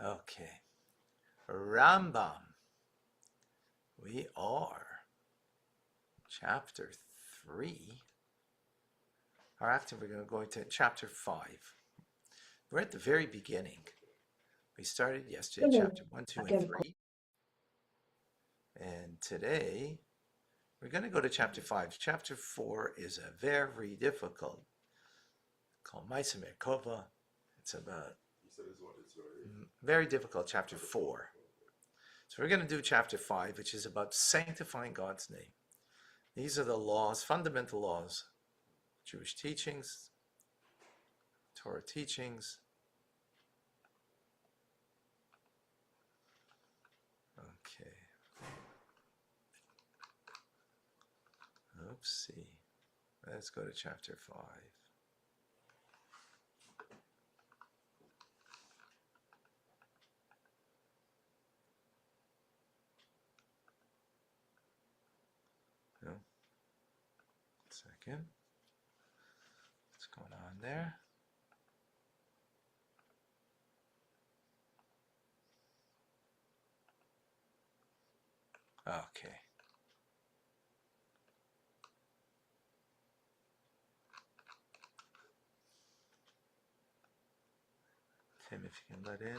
Okay. Rambam. We are chapter 3. Or actually, we're going to go into chapter 5. We're at the very beginning. We started yesterday, chapter 1, 2, and 3. And today, we're going to go to chapter 5. Chapter 4 is a very difficult, called Maisa Merkova. It's about very difficult, chapter 4. So we're going to do chapter 5, which is about sanctifying God's name. These are the laws, fundamental laws, Jewish teachings, Torah teachings. Okay. Oopsie. Let's go to chapter 5. No. Second. What's going on there? Okay. Tim, if you can let in.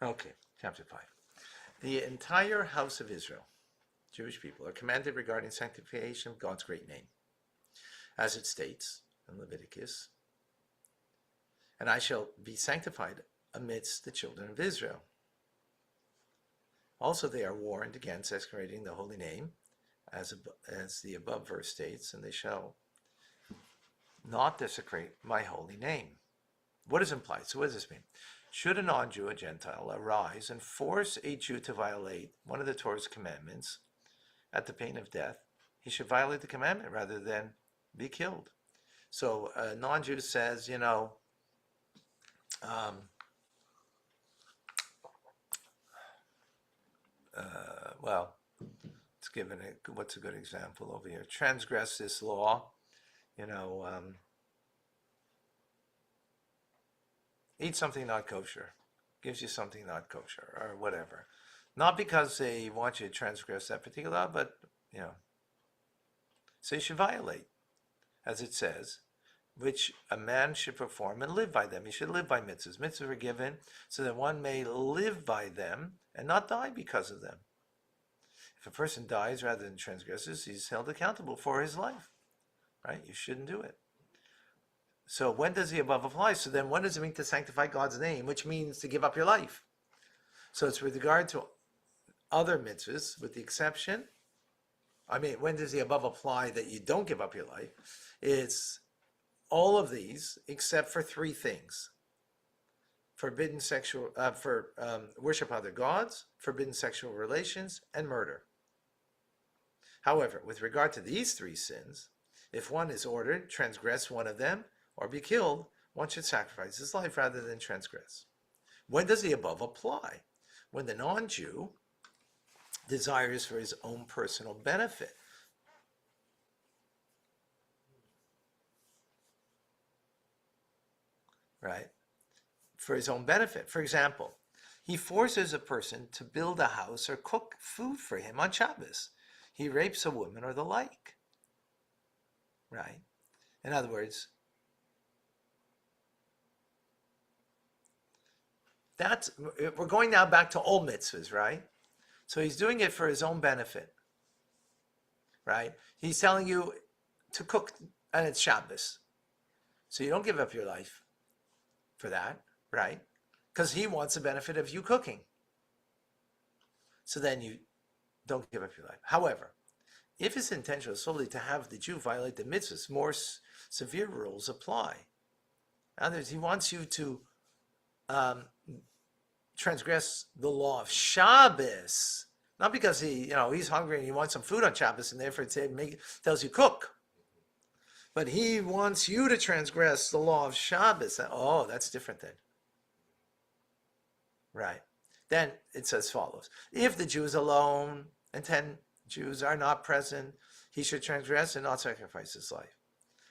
Okay, chapter 5. The entire house of Israel, Jewish people, are commanded regarding sanctification of God's great name. As it states in Leviticus, and I shall be sanctified amidst the children of Israel. Also, they are warned against execrating the holy name, as the above verse states, and they shall not desecrate my holy name. What is implied? So what does this mean? Should a non-Jew, a Gentile, arise and force a Jew to violate one of the Torah's commandments at the pain of death, he should violate the commandment rather than be killed. So a non-Jew says, well, it's given it. What's a good example over here? Transgress this law, eat something not kosher, gives you something not kosher or whatever. Not because they want you to transgress that particular law, but, so you should violate, as it says, which a man should perform and live by them. He should live by mitzvahs. Mitzvahs are given so that one may live by them and not die because of them. If a person dies rather than transgresses, he's held accountable for his life, right? You shouldn't do it. So when does the above apply? So then what does it mean to sanctify God's name, which means to give up your life? So it's with regard to other mitzvahs, with the exception, when does the above apply that you don't give up your life? It's all of these except for 3 things. Forbidden sexual, worship other gods, forbidden sexual relations, and murder. However, with regard to these 3 sins, if one is ordered, transgress one of them, or be killed, one should sacrifice his life rather than transgress. When does the above apply? When the non-Jew desires for his own personal benefit. Right? For his own benefit. For example, he forces a person to build a house or cook food for him on Shabbos. He rapes a woman or the like. Right? In other words, we're going now back to old mitzvahs, right? So he's doing it for his own benefit, right? He's telling you to cook, and it's Shabbos. So you don't give up your life for that, right? Because he wants the benefit of you cooking. So then you don't give up your life. However, if his intention is solely to have the Jew violate the mitzvahs, more severe rules apply. In other words, he wants you to transgress the law of Shabbos, not because he's hungry and he wants some food on Shabbos and therefore tells you cook. But he wants you to transgress the law of Shabbos. Oh, that's different then. Right. Then it says follows. If the Jew is alone and Jews are not present, he should transgress and not sacrifice his life.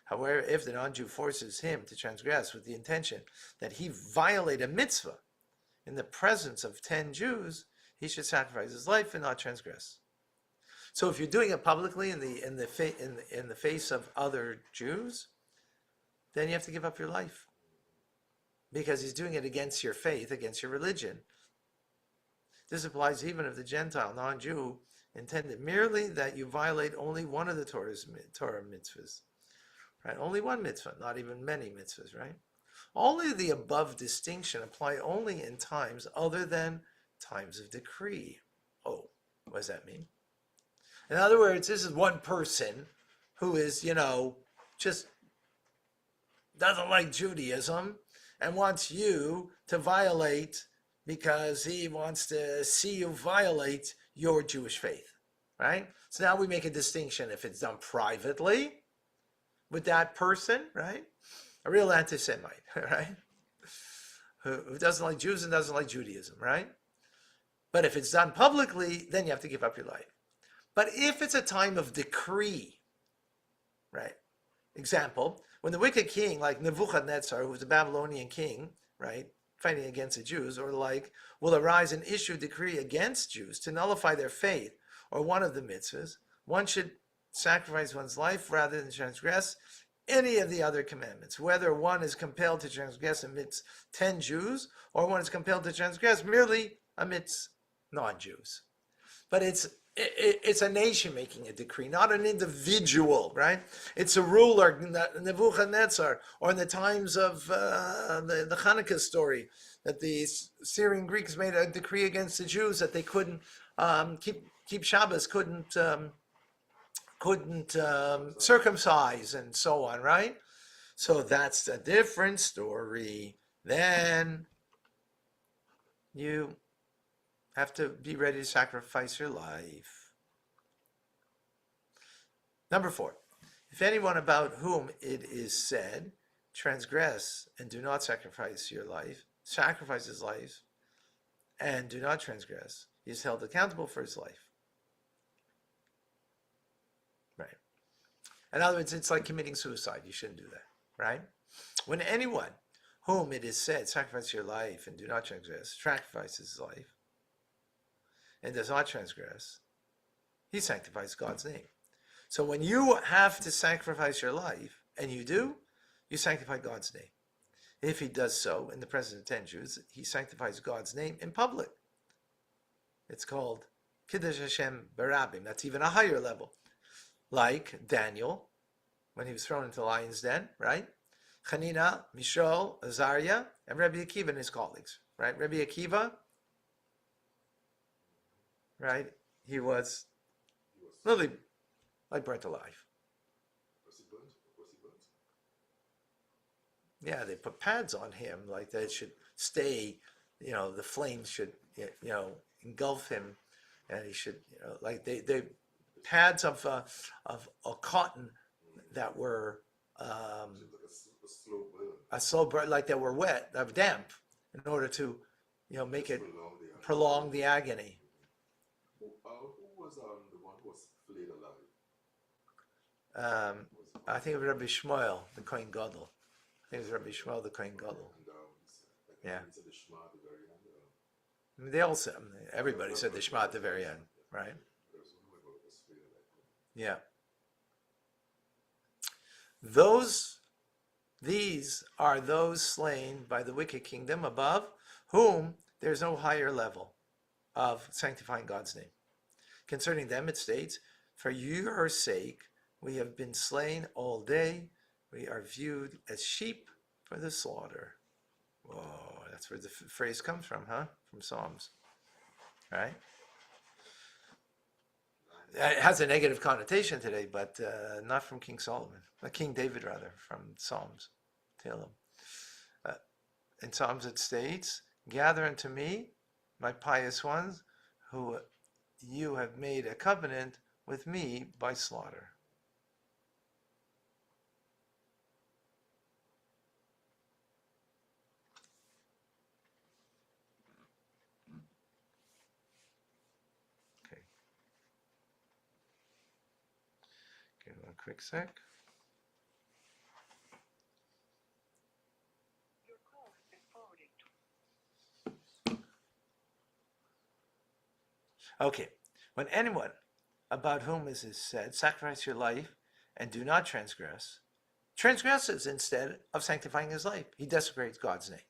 However, if the non-Jew forces him to transgress with the intention that he violate a mitzvah in the presence of 10 Jews, he should sacrifice his life and not transgress. So if you're doing it publicly in the face of other Jews, then you have to give up your life, because he's doing it against your faith, against your religion. This applies even if the Gentile non-Jew intended merely that you violate only one of the Torah mitzvahs, right? Only one mitzvah, not even many mitzvahs, right? Only the above distinction apply only in times other than times of decree. Oh, what does that mean? In other words, this is one person who is, just doesn't like Judaism and wants you to violate because he wants to see you violate your Jewish faith, right? So now we make a distinction if it's done privately with that person, right? A real anti-Semite, right? Who doesn't like Jews and doesn't like Judaism, right? But if it's done publicly, then you have to give up your life. But if it's a time of decree, right? Example, when the wicked king, like Nebuchadnezzar, who was a Babylonian king, right, fighting against the Jews, or like, will arise and issue a decree against Jews to nullify their faith, or one of the mitzvahs, one should sacrifice one's life rather than transgress any of the other commandments, whether one is compelled to transgress amidst 10 Jews, or one is compelled to transgress merely amidst non-Jews. But it's a nation making a decree, not an individual, right? It's a ruler, Nebuchadnezzar, or in the times of the Hanukkah story, that the Syrian Greeks made a decree against the Jews that they couldn't keep Shabbos, couldn't circumcise, and so on, right? So that's a different story. Then you have to be ready to sacrifice your life. Number 4, if anyone about whom it is said, transgress and do not sacrifice your life, sacrifice his life and do not transgress, he is held accountable for his life. Right. In other words, it's like committing suicide. You shouldn't do that, right? When anyone whom it is said, sacrifice your life and do not transgress, sacrifices his life and does not transgress, he sanctifies God's name. So when you have to sacrifice your life, and you do, you sanctify God's name. If he does so in the presence of 10 Jews, he sanctifies God's name in public. It's called Kiddush Hashem Barabim. That's even a higher level. Like Daniel, when he was thrown into the lion's den, right? Hanina, Mishael, Azariah, and Rabbi Akiva and his colleagues, right? Rabbi Akiva, right? He was literally like burnt alive. Was he burnt? Yeah, they put pads on him, like that it should stay, the flames should, engulf him, and he should, like they pads of cotton that were a slow burn, like that were wet, that were damp, in order to, make it prolong the agony. Who was the one who was flayed alive? I think it was Rabbi Shmuel, the Kohen Gadol. I think it was Rabbi Shmuel, the Kohen Gadol. Yeah. He said the Shema at the very end. I mean, they all said, everybody said the Shema at the very end, right? Yeah. These are those slain by the wicked kingdom above, whom there's no higher level of sanctifying God's name. Concerning them, it states, for your sake, we have been slain all day. We are viewed as sheep for the slaughter. Whoa, that's where the phrase comes from, huh? From Psalms, right? It has a negative connotation today, but not from King Solomon. King David, rather, from Psalms. Tehillim. In Psalms it states, gather unto me, my pious ones, who you have made a covenant with me by slaughter. Okay. Okay, one quick sec. Okay, when anyone about whom is said, sacrifice your life and do not transgresses instead of sanctifying his life. He desecrates God's name,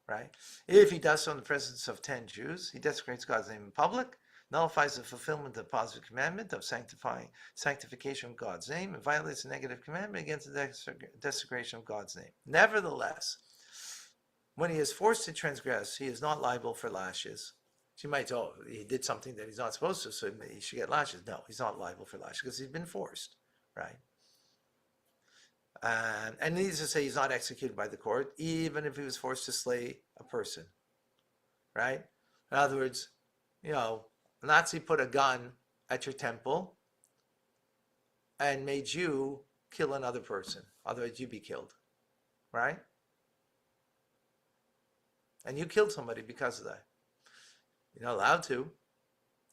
right? If he does so in the presence of 10 Jews, he desecrates God's name in public, nullifies the fulfillment of the positive commandment of sanctification of God's name, and violates the negative commandment against the desecration of God's name. Nevertheless, when he is forced to transgress, he is not liable for lashes. She might say, oh, he did something that he's not supposed to, so he should get lashes. No, he's not liable for lashes because he's been forced, right? And needless to say, he's not executed by the court, even if he was forced to slay a person, right? In other words, a Nazi put a gun at your temple and made you kill another person. Otherwise, you'd be killed, right? And you killed somebody because of that. You're not allowed to. You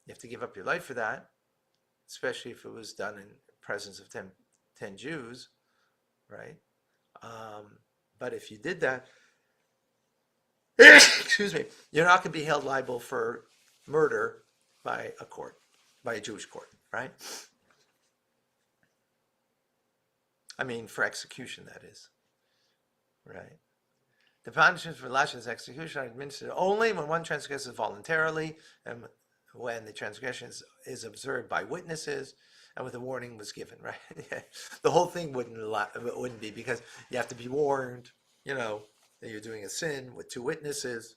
have to give up your life for that, especially if it was done in presence of 10 Jews, right? But if you did that, excuse me, you're not going to be held liable for murder by a court, by a Jewish court, right? I mean, for execution, that is, right? The punishments for lashes execution are administered only when one transgresses voluntarily and when the transgression is observed by witnesses and when the warning was given, right? The whole thing wouldn't be because you have to be warned, that you're doing a sin with 2 witnesses.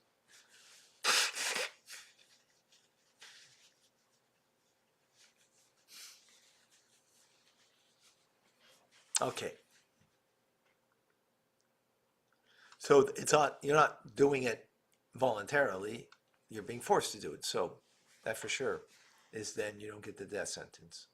Okay. So you're not doing it voluntarily, you're being forced to do it. So that for sure is then you don't get the death sentence.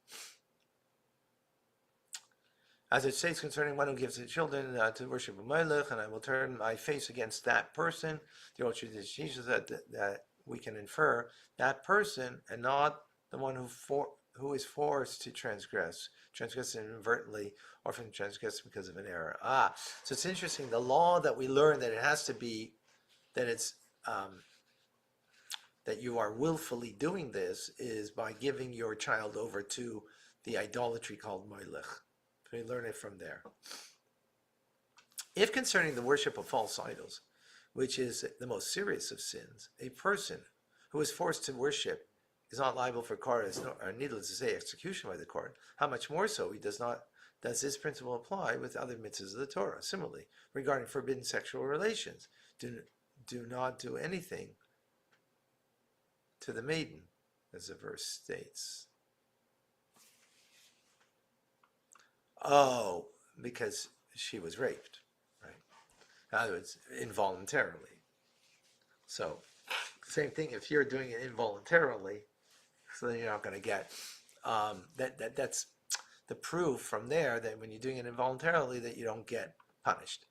As it states concerning one who gives the children to worship a Melech, and I will turn my face against that person, the old tradition teaches that we can infer that person and not the one who is forced to transgress inadvertently or from transgress because of an error. So it's interesting. The law that we learn that it has to be that it's that you are willfully doing this is by giving your child over to the idolatry called Melech. We learn it from there. If concerning the worship of false idols, which is the most serious of sins, a person who is forced to worship is not liable for karas, or needless to say, execution by the court, how much more so does this principle apply with other mitzvahs of the Torah? Similarly, regarding forbidden sexual relations, do not do anything to the maiden, as the verse states. Oh, because she was raped, right? In other words, involuntarily. So, same thing. If you're doing it involuntarily, so then you're not going to get that's the proof from there that when you're doing it involuntarily, that you don't get punished.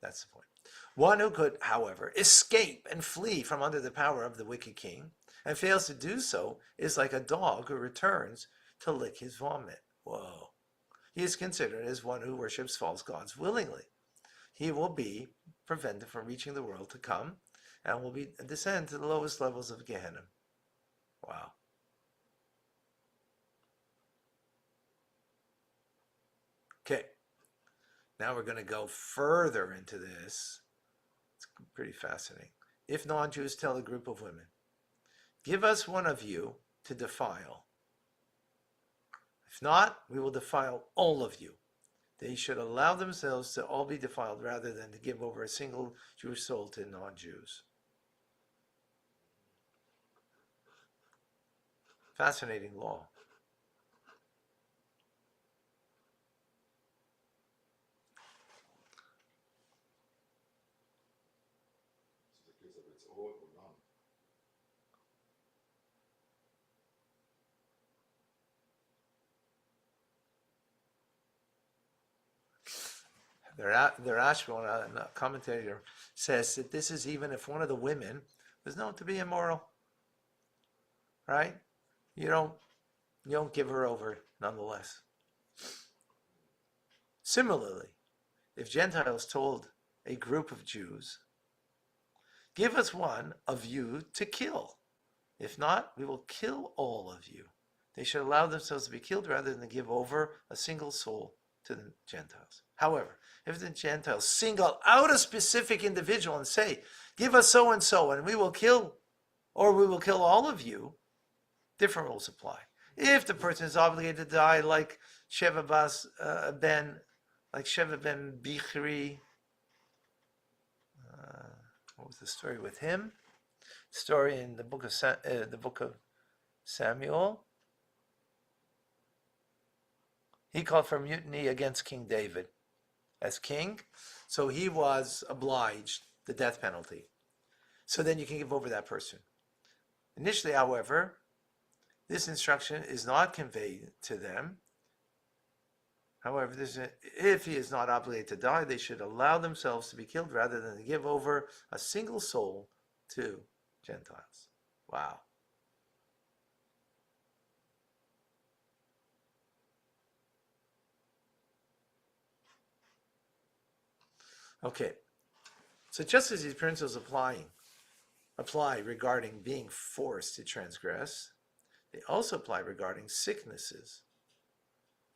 That's the point. One who could, however, escape and flee from under the power of the wicked king and fails to do so is like a dog who returns to lick his vomit. Whoa. He is considered as one who worships false gods willingly. He will be prevented from reaching the world to come and will descend to the lowest levels of Gehenna. Wow. Okay. Now we're going to go further into this. It's pretty fascinating. If non-Jews tell a group of women, give us one of you to defile. If not, we will defile all of you. They should allow themselves to all be defiled rather than to give over a single Jewish soul to non-Jews. Fascinating law. So the case of it's all or none. The Rashba, a commentator, says that this is even if one of the women was known to be immoral, right? You don't give her over nonetheless. Similarly, if Gentiles told a group of Jews, give us one of you to kill. If not, we will kill all of you. They should allow themselves to be killed rather than give over a single soul to the Gentiles. However, if the Gentiles single out a specific individual and say, give us so and so and we will kill, or we will kill all of you, different rules apply. If the person is obligated to die like Sheva ben Bichri, what was the story with him? Story in the book of Samuel. He called for mutiny against King David as king, so he was obliged the death penalty. So then you can give over that person. Initially, however, this instruction is not conveyed to them. However, if he is not obligated to die, they should allow themselves to be killed rather than to give over a single soul to Gentiles. Wow. Okay. So just as these principles apply regarding being forced to transgress, they also apply regarding sicknesses.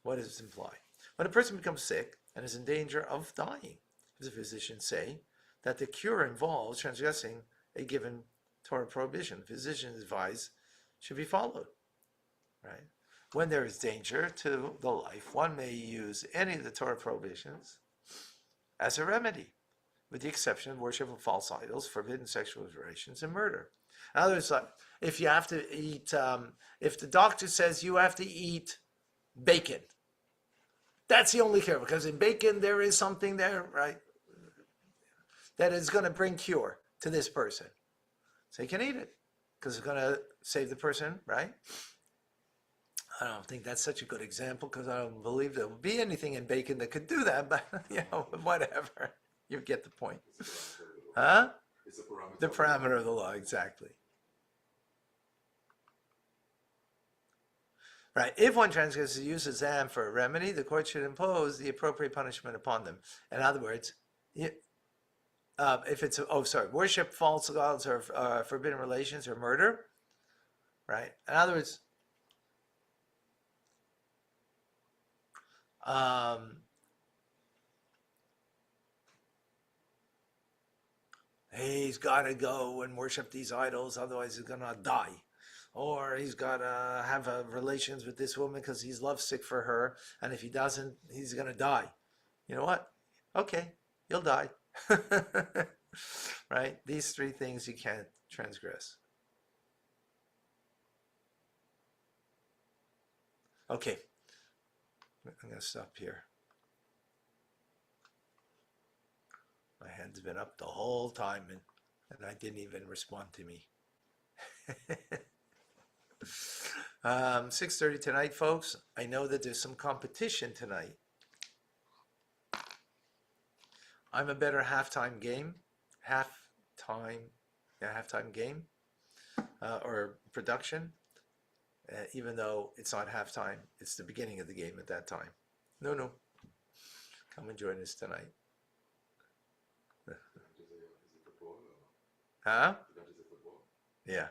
What does this imply? When a person becomes sick and is in danger of dying, the physicians say that the cure involves transgressing a given Torah prohibition. Physicians advise should be followed. Right? When there is danger to the life, one may use any of the Torah prohibitions as a remedy, with the exception of worship of false idols, forbidden sexual relations, and murder. In other words, if you have to eat, if the doctor says you have to eat bacon, that's the only cure, because in bacon there is something there, right, that is going to bring cure to this person. So you can eat it, because it's going to save the person, right? I don't think that's such a good example, because I don't believe there will be anything in bacon that could do that, but, whatever. You get the point. Huh? It's a The parameter of the law, exactly. Right. If one transgresses uses them for a remedy, the court should impose the appropriate punishment upon them. In other words, if it's worship false gods or forbidden relations or murder, right? In other words, he's got to go and worship these idols, otherwise he's gonna die. Or he's got to have relations with this woman because he's lovesick for her, and if he doesn't, he's going to die. You know what? Okay, you'll die. Right? These three things you can't transgress. Okay, I'm going to stop here. My hand's been up the whole time, and I didn't even respond to me. 6:30 tonight, folks. I know that there's some competition tonight. I'm a better halftime game or production, even though it's not halftime. It's the beginning of the game at that time. No. Come and join us tonight. Huh? Yeah.